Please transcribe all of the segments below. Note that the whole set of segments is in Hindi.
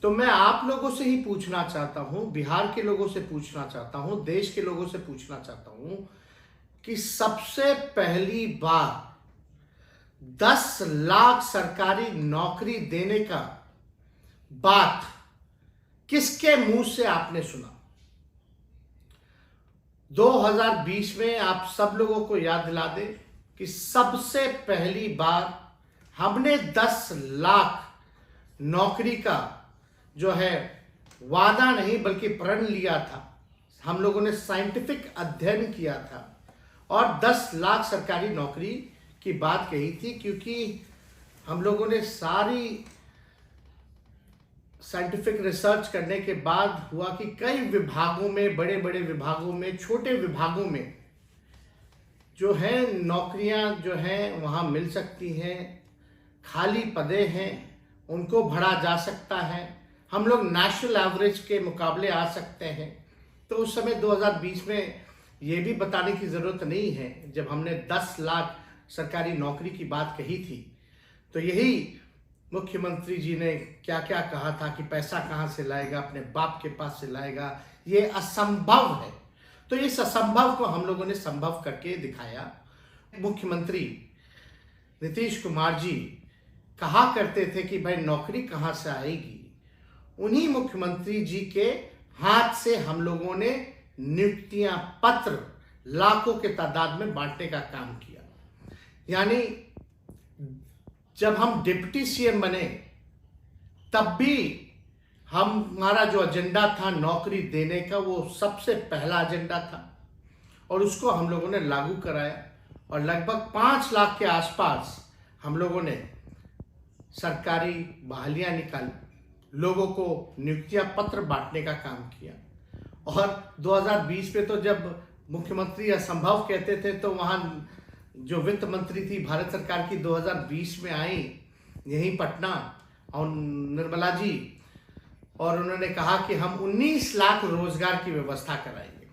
तो मैं आप लोगों से ही पूछना चाहता हूं, बिहार के लोगों से पूछना चाहता हूं, देश के लोगों से पूछना चाहता हूं कि सबसे पहली बार 10 लाख सरकारी नौकरी देने का बात किसके मुंह से आपने सुना? 2020 में आप सब लोगों को याद दिला दे कि सबसे पहली बार हमने 10 लाख नौकरी का जो है वादा नहीं बल्कि प्रण लिया था। हम लोगों ने साइंटिफिक अध्ययन किया था और 10 लाख सरकारी नौकरी की बात कही थी, क्योंकि हम लोगों ने सारी साइंटिफिक रिसर्च करने के बाद हुआ कि कई विभागों में, बड़े बड़े विभागों में, छोटे विभागों में जो है नौकरियां जो हैं वहां मिल सकती हैं, खाली पदे हैं, उनको भरा जा सकता है, हम लोग नेशनल एवरेज के मुकाबले आ सकते हैं। तो उस समय 2020 में ये भी बताने की ज़रूरत नहीं है, जब हमने 10 लाख सरकारी नौकरी की बात कही थी तो यही मुख्यमंत्री जी ने क्या क्या कहा था कि पैसा कहाँ से लाएगा, अपने बाप के पास से लाएगा, ये असंभव है। तो इस असंभव को हम लोगों ने संभव करके दिखाया। मुख्यमंत्री नीतीश कुमार जी कहा करते थे कि भाई नौकरी कहाँ से आएगी, उन्हीं मुख्यमंत्री जी के हाथ से हम लोगों ने नियुक्तियां पत्र लाखों के तादाद में बांटने का काम किया। यानी जब हम डिप्टी सीएम बने तब भी हमारा जो एजेंडा था नौकरी देने का, वो सबसे पहला एजेंडा था और उसको हम लोगों ने लागू कराया और लगभग 5 लाख के आसपास हम लोगों ने सरकारी बहालियां निकाली, लोगों को नियुक्तियां पत्र बांटने का काम किया। और 2020 में तो जब मुख्यमंत्री असंभव कहते थे तो वहां जो वित्त मंत्री थी भारत सरकार की 2020 में आई यहीं पटना, और निर्मला जी, और उन्होंने कहा कि हम 19 लाख रोजगार की व्यवस्था कराएंगे।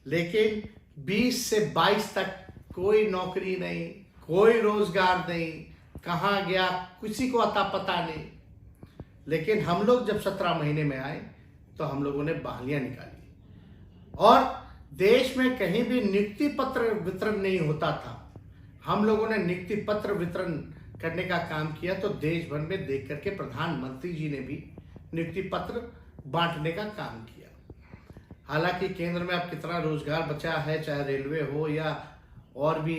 लेकिन 20 से 22 तक कोई नौकरी नहीं, कोई रोजगार नहीं, कहाँ गया किसी को अता पता नहीं। लेकिन हम लोग जब 17 महीने में आए तो हम लोगों ने बहालियां निकाली और देश में कहीं भी नियुक्ति पत्र वितरण नहीं होता था, हम लोगों ने नियुक्ति पत्र वितरण करने का काम किया। तो देश भर में देख करके प्रधानमंत्री जी ने भी नियुक्ति पत्र बांटने का काम किया। हालांकि केंद्र में अब कितना रोजगार बचा है, चाहे रेलवे हो या और भी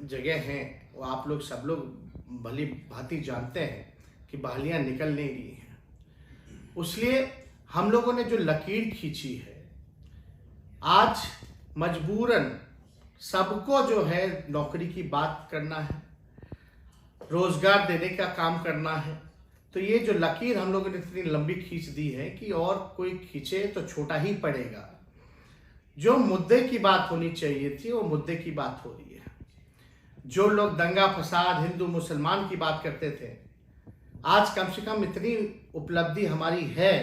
जगह हैं, वो आप लोग सब लोग भली भांति जानते हैं कि बहालियां निकल नहीं रही हैं। इसलिए हम लोगों ने जो लकीर खींची है, आज मजबूरन सबको जो है नौकरी की बात करना है, रोजगार देने का काम करना है। तो ये जो लकीर हम लोगों ने इतनी लंबी खींच दी है कि और कोई खींचे तो छोटा ही पड़ेगा। जो मुद्दे की बात होनी चाहिए थी वो मुद्दे की बात हो रही है। जो लोग दंगा फसाद, हिंदू मुसलमान की बात करते थे, आज कम से कम इतनी उपलब्धि हमारी है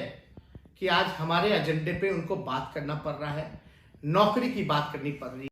कि आज हमारे एजेंडे पे उनको बात करना पड़ रहा है, नौकरी की बात करनी पड़ रही है।